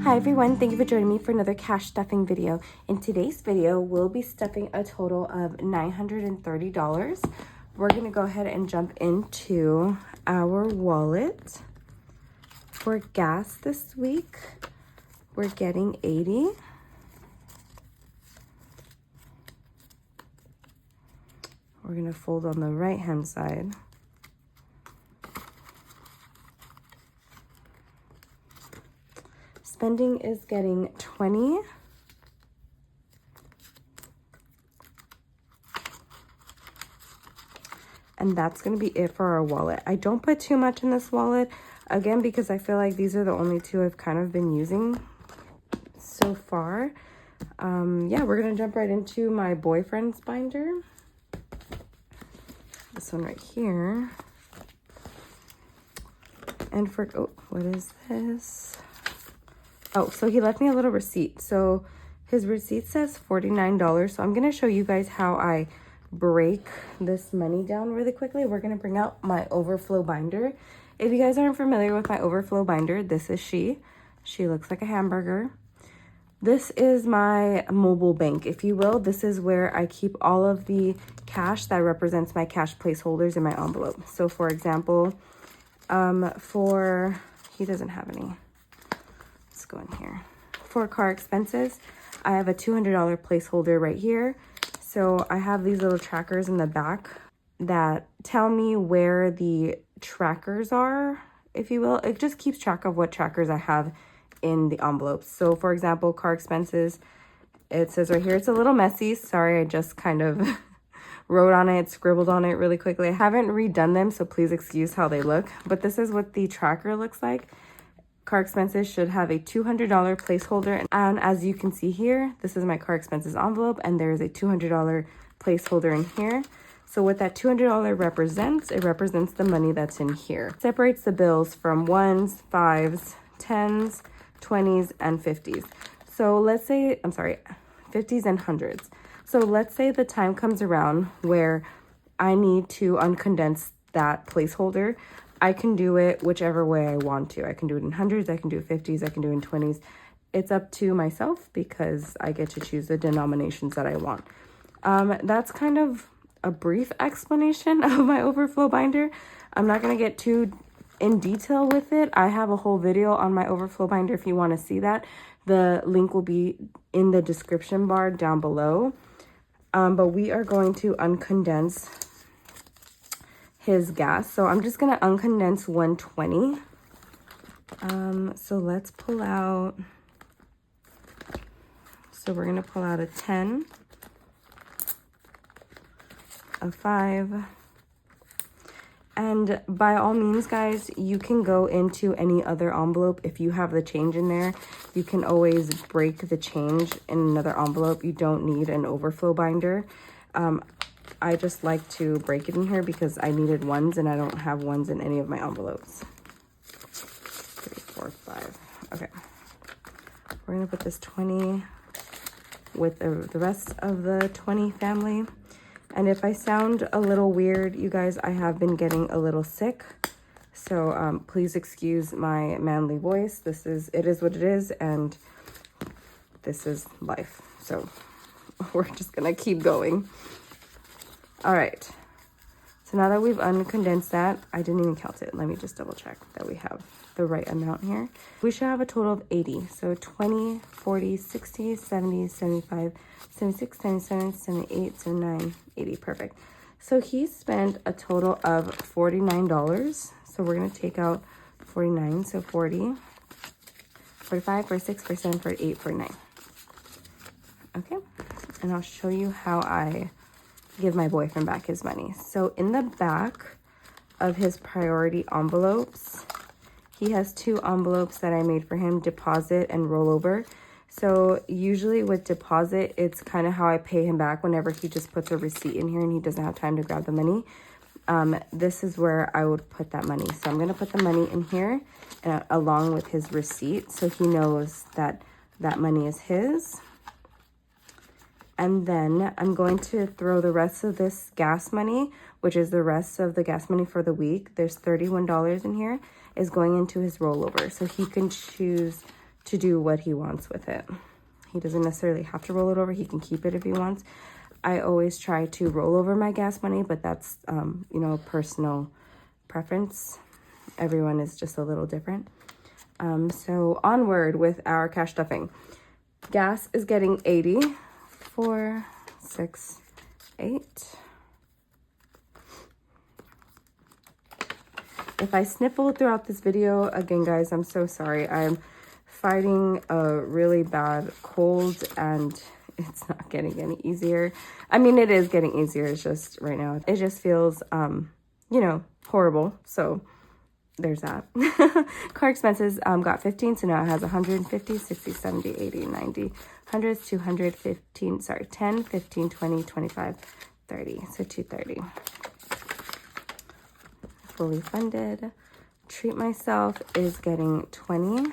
Hi everyone, thank you for joining me for another cash stuffing video. In today's video, we'll be stuffing a total of $930. We're gonna go ahead and jump into our wallet. For gas this week, we're getting 80. We're gonna fold on the right-hand side. Spending is getting 20. And that's going to be it for our wallet. I don't put too much in this wallet, again, because I feel like these are the only two I've kind of been using so far. Yeah, we're going to jump right into my boyfriend's binder. This one right here. And for, oh, what is this? Oh, so he left me a little receipt. So his receipt says $49. So I'm going to show you guys how I break this money down really quickly. We're going to bring out my overflow binder. If you guys aren't familiar with my overflow binder, this is she. She looks like a hamburger. This is my mobile bank, if you will. This is where I keep all of the cash that represents my cash placeholders in my envelope. So for example, he doesn't have any. Let's go in here. For car expenses, I have a $200 placeholder right here. So I have these little trackers in the back that tell me where the trackers are, if you will. It just keeps track of what trackers I have in the envelopes. So for example, car expenses, it says right here, it's a little messy. Sorry, I just kind of wrote on it, scribbled on it really quickly. I haven't redone them, so please excuse how they look. But this is what the tracker looks like. Car expenses should have a $200 placeholder. And as you can see here, this is my car expenses envelope, and there's a $200 placeholder in here. So what that $200 represents, it represents the money that's in here. It separates the bills from 1s, 5s, 10s, 20s, and 50s. So let's say, 50s and 100s. So let's say the time comes around where I need to uncondense that placeholder. I can do it whichever way I want to. I can do it in 100s, I can do it 50s, I can do it in 20s. It's up to myself because I get to choose the denominations that I want. That's kind of a brief explanation of my overflow binder. I'm not going to get too in detail with it. I have a whole video on my overflow binder if you want to see that. The link will be in the description bar down below. But we are going to uncondense his gas. So I'm just going to uncondense 120. So let's pull out, so we're going to pull out a 10, a 5, and by all means, guys, you can go into any other envelope. If you have the change in there, you can always break the change in another envelope. You don't need an overflow binder. I just like to break it in here because I needed ones and I don't have ones in any of my envelopes. 3, 4, 5. Okay. We're going to put this 20 with the rest of the 20 family. And if I sound a little weird, you guys, I have been getting a little sick. So please excuse my manly voice. It is what it is, and this is life. So we're just going to keep going. All right, so now that we've uncondensed that, I didn't even count it. Let me just double check that we have the right amount here. We should have a total of 80. So 20, 40, 60, 70, 75, 76, 77, 78, 79, 80. Perfect. So he spent a total of $49. So we're going to take out 49. So 40, 45, 46, 47, 48, 49. Okay, and I'll show you how I give my boyfriend back his money. So in the back of his priority envelopes, he has 2 envelopes that I made for him, deposit and rollover. So usually with deposit, it's kind of how I pay him back whenever he just puts a receipt in here and he doesn't have time to grab the money. This is where I would put that money. So I'm going to put the money in here along with his receipt, so he knows that that money is his. And then I'm going to throw the rest of this gas money, which is the rest of the gas money for the week. There's $31 in here, is going into his rollover. So he can choose to do what he wants with it. He doesn't necessarily have to roll it over. He can keep it if he wants. I always try to roll over my gas money, but that's, you know, personal preference. Everyone is just a little different. So onward with our cash stuffing. Gas is getting 80, 4, 6, 8. If I sniffle throughout this video, again, guys, I'm so sorry. I'm fighting a really bad cold and it's not getting any easier. I mean, it is getting easier. It's just right now, it just feels, you know, horrible. So there's that. Car expenses got 15, so now it has 150, 60, 70, 80, 90, hundreds, 215, sorry, 10, 15, 20, 25, 30. So 230. Fully funded. Treat myself is getting 20.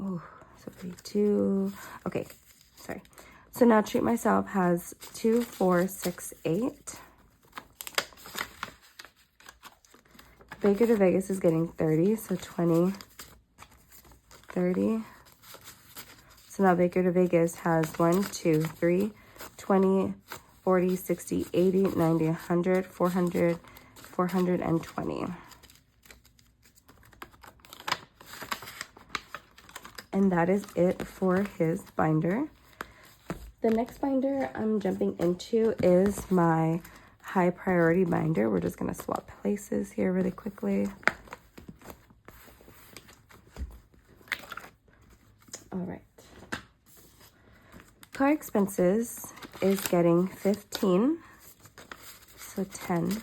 Oh, so 32. Okay, sorry. So now treat myself has 2, 4, 6, 8. Baker to Vegas is getting 30, so 20, 30. So now Baker to Vegas has 1, 2, 3, 20, 40, 60, 80, 90, 100, 400, 420. And that is it for his binder. The next binder I'm jumping into is my high priority binder. We're just gonna swap places here really quickly. All right. Car expenses is getting 15, so 10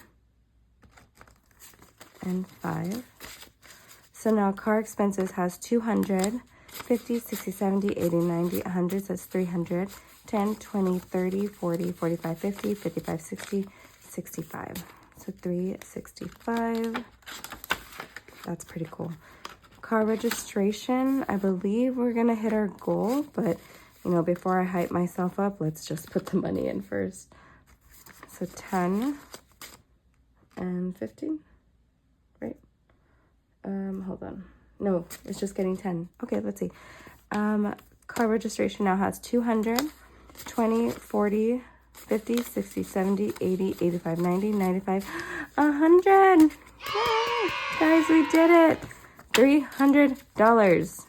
and 5. So now car expenses has 200, 50, 60, 70, 80, 90, 100, so that's 300, 10, 20, 30, 40, 45, 50, 55, 60, 65. So 365. That's pretty cool. Car registration, I believe we're gonna hit our goal, but you know, before I hype myself up, let's just put the money in first. So 10 and 15, right? Hold on. No, it's just getting 10. Okay, let's see. Car registration now has 200, 20, 40, 50, 60, 70, 80, 85, 90, 95, 100. Yay! Guys, we did it. $300.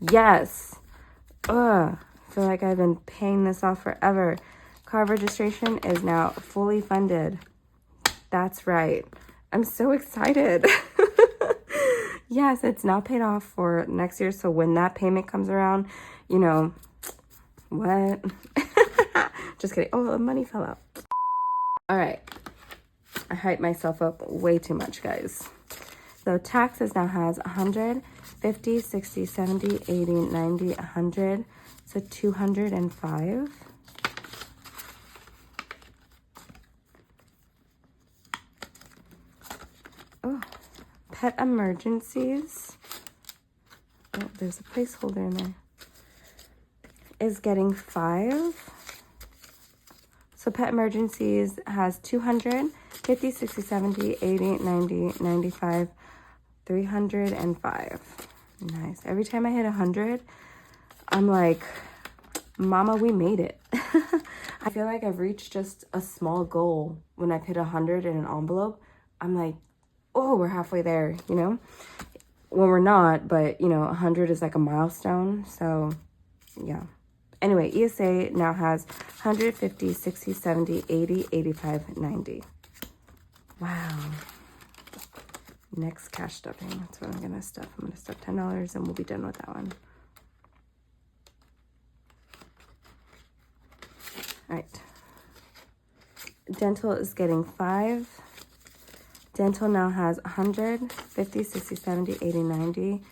Yes. Ugh, I feel like I've been paying this off forever. Car registration is now fully funded. That's right. I'm so excited. Yes, it's now paid off for next year. So when that payment comes around, you know, what? Just kidding. Oh, the money fell out. All right. I hyped myself up way too much, guys. So taxes now has 100, 50, 60, 70, 80, 90, 100. So 205. Oh, pet emergencies. Oh, there's a placeholder in there. Is getting 5. So pet emergencies has 200, 50, 60, 70, 80, 90, 95, 305. Nice. Every time I hit 100, I'm like, mama, we made it. I feel like I've reached just a small goal when I've hit 100 in an envelope. I'm like, oh, we're halfway there, you know? When we're not, but, you know, 100 is like a milestone. So, yeah. Anyway, ESA now has 150, 60, 70, 80, 85, 90. Wow. Next cash stuffing. That's what I'm going to stuff. I'm going to stuff $10 and we'll be done with that one. All right. Dental is getting 5. Dental now has 100, 50, 60, 70, 80, 90,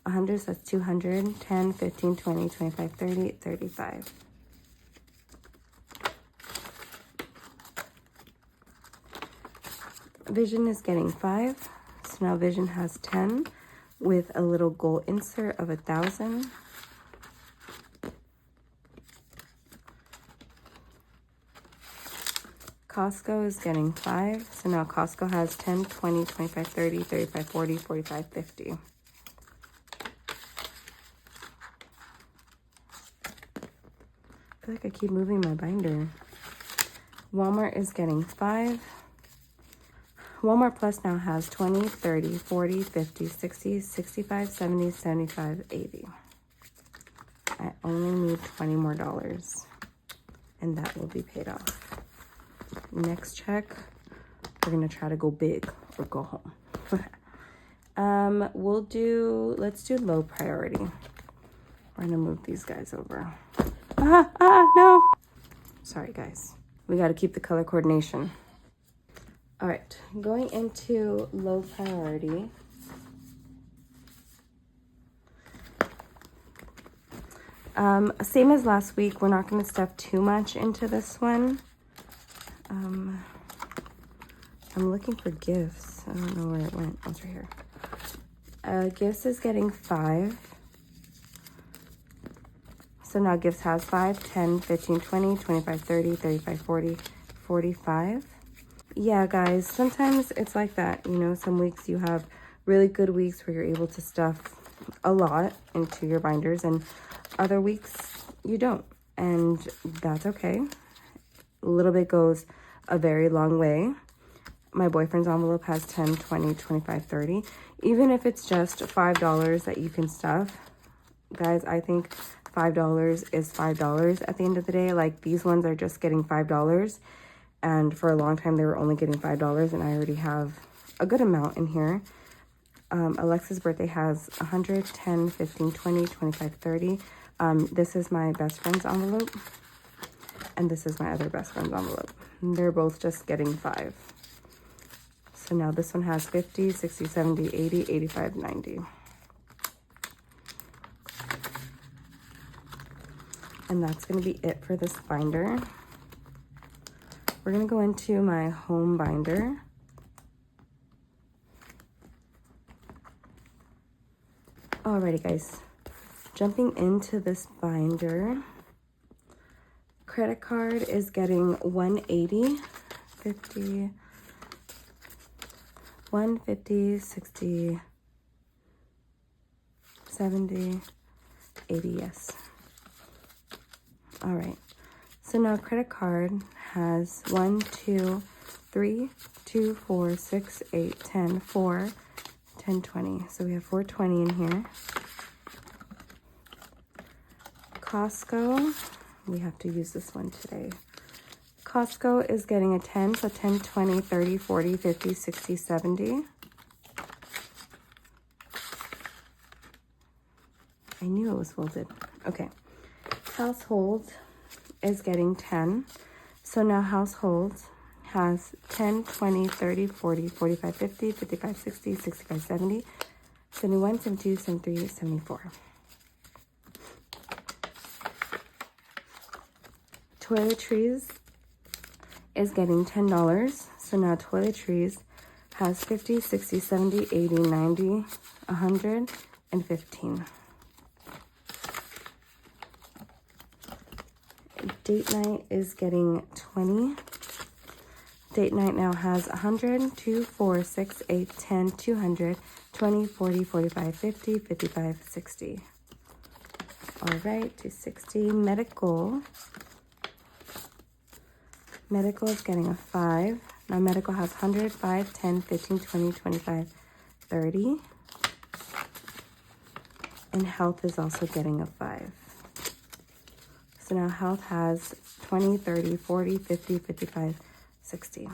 100, so that's 200, 10, 15, 20, 25, 30, 35. Vision is getting 5. So now Vision has 10 with a little gold insert of 1,000. Costco is getting 5. So now Costco has 10, 20, 25, 30, 35, 40, 45, 50. feel like I keep moving my binder. Walmart is getting 5. Walmart Plus now has 20, 30, 40, 50, 60, 65, 70, 75, 80. I only need $20 more, and that will be paid off. Next check, we're gonna try to go big or go home. Let's do low priority. We're gonna move these guys over. No. Sorry, guys. We gotta keep the color coordination. All right, going into low priority. Same as last week, we're not gonna stuff too much into this one. I'm looking for gifts. I don't know where it went. Oh, it's right here. Gifts is getting 5. So now gifts has 5, 10, 15, 20, 25, 30, 35, 40, 45. Yeah, guys, sometimes it's like that. You know, some weeks you have really good weeks where you're able to stuff a lot into your binders, and other weeks you don't. And that's okay. A little bit goes a very long way. My boyfriend's envelope has 10, 20, 25, 30. Even if it's just $5 that you can stuff, guys, I think $5 is $5 at the end of the day. Like, these ones are just getting $5. And for a long time, they were only getting $5. And I already have a good amount in here. Alexa's birthday has 100, 10, 15, 20, 25, 30. This is my best friend's envelope. And this is my other best friend's envelope. They're both just getting 5. So now this one has 50, 60, 70, 80, 85, 90. And that's going to be it for this binder. We're going to go into my home binder. Alrighty, guys. Jumping into this binder. Credit card is getting 180, 50, 150, 60, 70, 80, yes. All right, so now credit card has 1, 2, 3, 2, 4, 6, 8, 10, 4, 10, 20. So we have 420 in here. Costco, we have to use this one today. Costco is getting a 10, so 10, 20, 30, 40, 50, 60, 70. I knew it was folded. Okay. Household is getting 10. So now household has 10, 20, 30, 40, 45, 50, 55, 60, 65, 70, 71, 72, 73, 74. Toiletries is getting $10. So now toiletries has 50, 60, 70, 80, 90, 100, and 15. Date night is getting 20. Date night now has 100, 2, 4, 6, 8, 10, 200, 20, 40, 45, 50, 55, 60. All right, 260. Medical. Medical is getting a 5. Now medical has 100, 5, 10, 15, 20, 25, 30. And health is also getting a 5. So now health has 20, 30, 40, 50, 55, 60.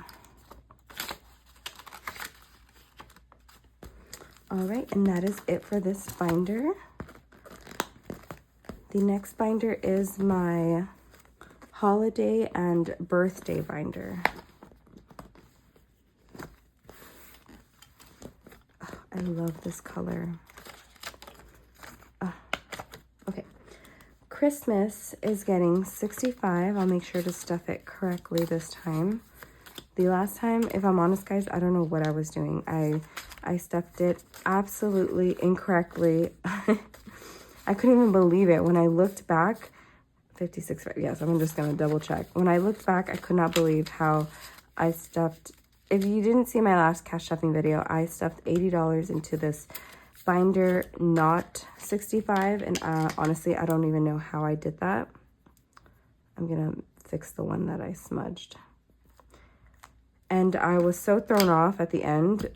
All right, and that is it for this binder. The next binder is my holiday and birthday binder. Oh, I love this color. Okay. Christmas is getting 65. I'll make sure to stuff it correctly this time. The last time, if I'm honest, guys, I don't know what I was doing. I stuffed it absolutely incorrectly. I couldn't even believe it. When I looked back, 56, yes, I'm just going to double check. When I looked back, I could not believe how I stuffed. If you didn't see my last cash stuffing video, I stuffed $80 into this binder, not 65. And honestly, I don't even know how I did that. I'm gonna fix the one that I smudged. And I was so thrown off at the end.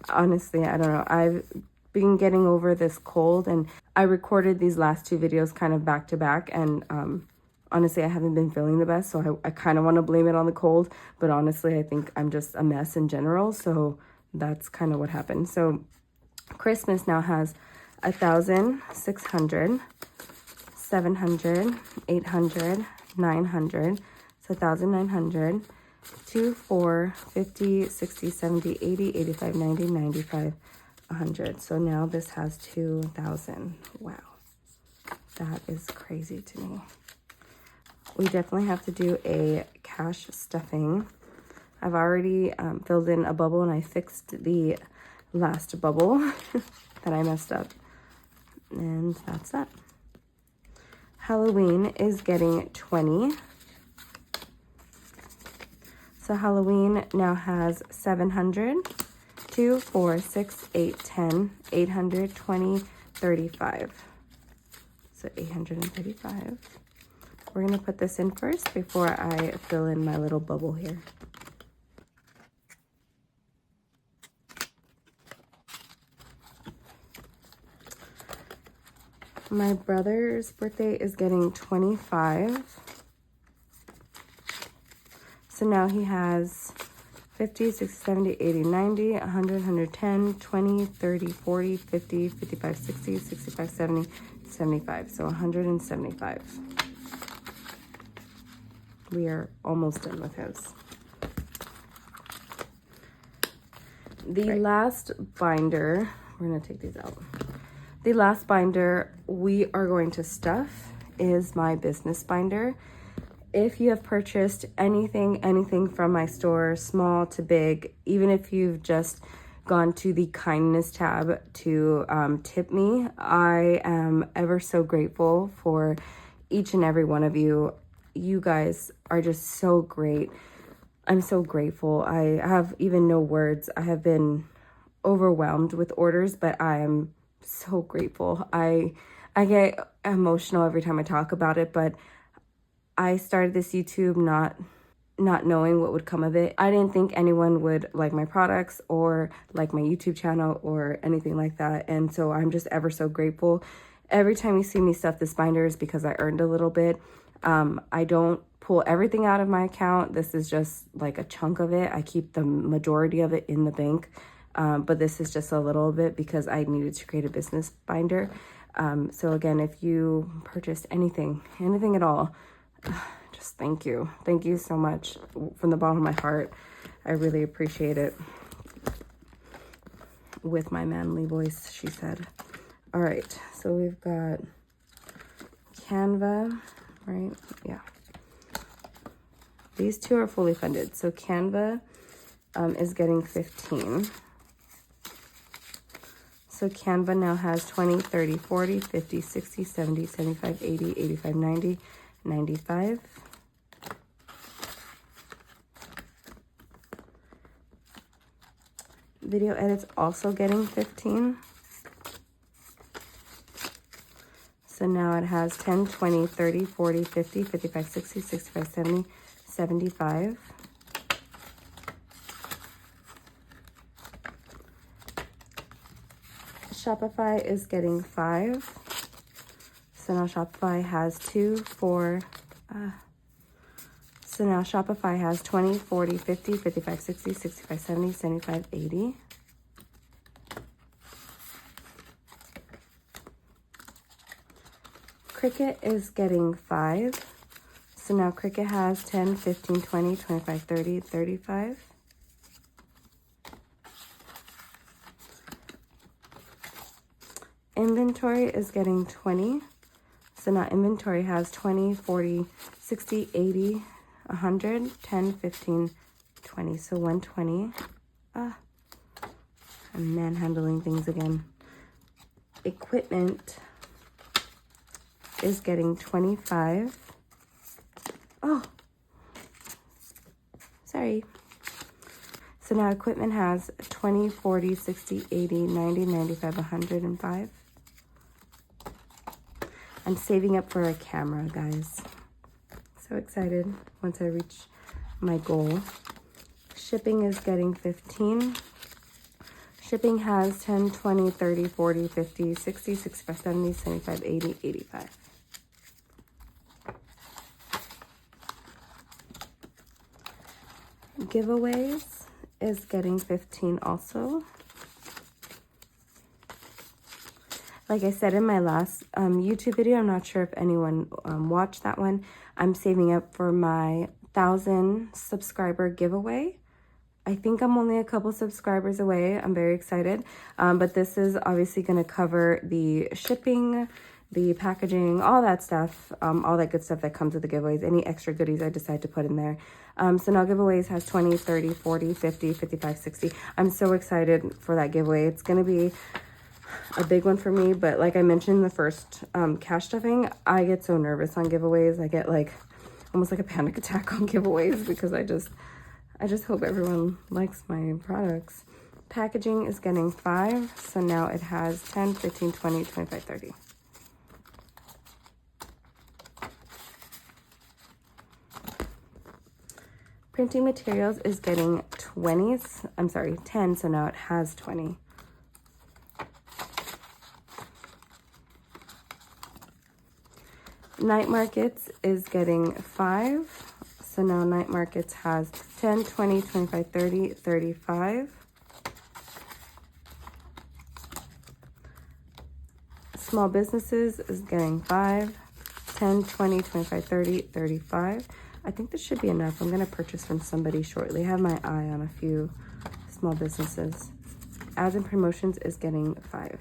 Honestly, I don't know. I've been getting over this cold, and I recorded these last two videos kind of back to back, and honestly, I haven't been feeling the best, so I kind of want to blame it on the cold, but honestly, I think I'm just a mess in general, so that's kind of what happened. So Christmas now has 1,000, 600, 700, 800, 900, so 1,900, 2, 4, 50, 60, 70, 80, 85, 90, 95, 100. So now this has 2,000. Wow. That is crazy to me. We definitely have to do a cash stuffing. I've already filled in a bubble, and I fixed the last bubble that I messed up. And that's that. Halloween is getting 20. So Halloween now has 700, 2, 4, 6, 8, 10, 800, 20, 35. So 835. We're going to put this in first before I fill in my little bubble here. My brother's birthday is getting 25. So now he has 50, 60, 70, 80, 90, 100, 110, 20, 30, 40, 50, 55, 60, 65, 70, 75. So 175. We are almost done with his. The last binder, we're going to take these out. The last binder we are going to stuff is my business binder. If you have purchased anything from my store, small to big, even if you've just gone to the kindness tab to tip me, I am ever so grateful for each and every one of you. You guys are just so great. I'm so grateful. I have even no words. I have been overwhelmed with orders, but I am so grateful. I get emotional every time I talk about it, but I started this YouTube not knowing what would come of it. I didn't think anyone would like my products or like my YouTube channel or anything like that, and so I'm just ever so grateful. Every time you see me stuff this binder is because I earned a little bit. I don't pull everything out of my account. This is just like a chunk of it. I keep the majority of it in the bank. But this is just a little bit because I needed to create a business binder. So again, if you purchased anything at all, just thank you. Thank you so much from the bottom of my heart. I really appreciate it. With my manly voice, she said. All right, so we've got Canva, right? Yeah. These two are fully funded. So Canva is getting 15. So Canva now has 20, 30, 40, 50, 60, 70, 75, 80, 85, 90, 95. Video edits also getting 15. So now it has 10, 20, 30, 40, 50, 55, 60, 65, 70, 75. Shopify is getting 5. So now Shopify has 2, 4. So now Shopify has 20, 40, 50, 55, 60, 65, 70, 75, 80. Cricut is getting 5. So now Cricut has 10, 15, 20, 25, 30, 35. Inventory is getting 20. So now Inventory has 20, 40, 60, 80, 100, 10, 15, 20. So 120. I'm manhandling things again. Equipment is getting 25. Oh, sorry. So now Equipment has 20, 40, 60, 80, 90, 95, 105. I'm saving up for a camera, guys. So excited once I reach my goal. Shipping is getting 15. Shipping has 10, 20, 30, 40, 50, 60, 65, 70, 75, 80, 85. Giveaways is getting 15 also. Like I said in my last YouTube video, I'm not sure if anyone watched that one. I'm saving up for my 1,000 subscriber giveaway. I think I'm only a couple subscribers away. I'm very excited. But this is obviously going to cover the shipping, the packaging, all that stuff, all that good stuff that comes with the giveaways, any extra goodies I decide to put in there. So now giveaways has 20, 30, 40, 50, 55, 60. I'm so excited for that giveaway. It's going to be a big one for me, but like I mentioned in the first cash stuffing, I get so nervous on giveaways. I get like almost like a panic attack on giveaways because I just hope everyone likes my products. Packaging is getting 5, so now it has 10, 15, 20, 25, 30. Printing materials is getting 20s. I'm sorry, 10, so now it has 20. Night markets is getting 5. So now night markets has 10, 20, 25, 30, 35. Small businesses is getting 5, 10, 20, 25, 30, 35. I think this should be enough. I'm going to purchase from somebody shortly. I have my eye on a few small businesses. Ads and promotions is getting 5.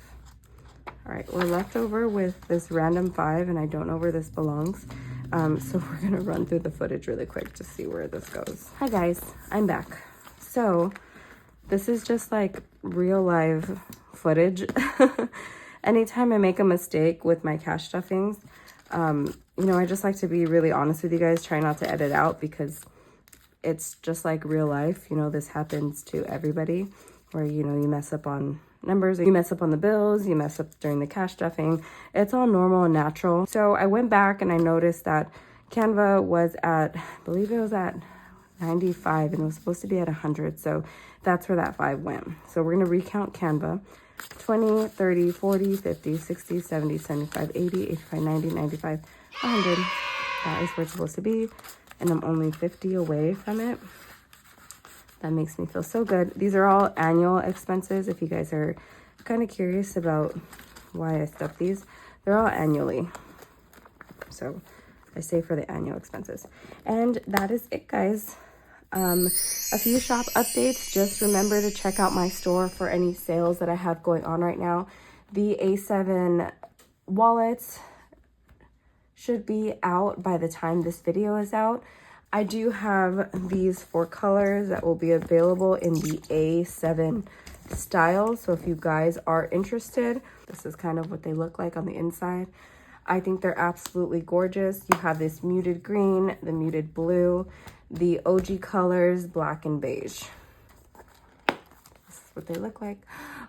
All right, we're left over with this random 5, and I don't know where this belongs. So we're going to run through the footage really quick to see where this goes. Hi guys, I'm back. So this is just like real live footage. Anytime I make a mistake with my cash stuffings, you know, I just like to be really honest with you guys, try not to edit out because it's just like real life. You know, this happens to everybody where, you know, you mess up on numbers, you mess up on the bills, you mess up during the cash stuffing. It's all normal and natural. So I went back and I noticed that Canva was at, I believe it was at 95 and it was supposed to be at 100. So that's where that 5 went. So we're going to recount Canva. 20, 30, 40, 50, 60, 70, 75, 80, 85, 90, 95, 100. That is where it's supposed to be. And I'm only 50 away from it. That makes me feel so good. These are all annual expenses. If you guys are kind of curious about why I stuff these, they're all annually. So I save for the annual expenses. And that is it, guys. A few shop updates. Just remember to check out my store for any sales that I have going on right now. The A7 wallets should be out by the time this video is out. I do have these 4 colors that will be available in the A7 style. So if you guys are interested, this is kind of what they look like on the inside. I think they're absolutely gorgeous. You have this muted green, the muted blue, the OG colors, black and beige. This is what they look like.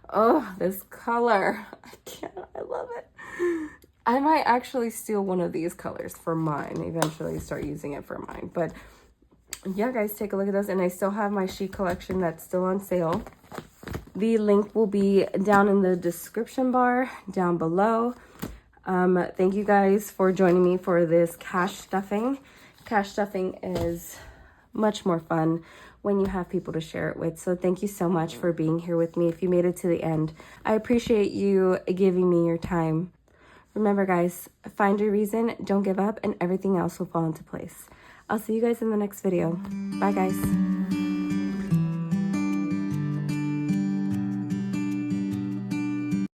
Oh, this color. I love it. I might actually steal one of these colors for mine, eventually start using it for mine. But yeah, guys, take a look at those. And I still have my sheet collection that's still on sale. The link will be down in the description bar down below. Thank you guys for joining me for this cash stuffing. Cash stuffing is much more fun when you have people to share it with. So thank you so much for being here with me. If you made it to the end, I appreciate you giving me your time. Remember, guys, find your reason, don't give up, and everything else will fall into place. I'll see you guys in the next video. Bye, guys.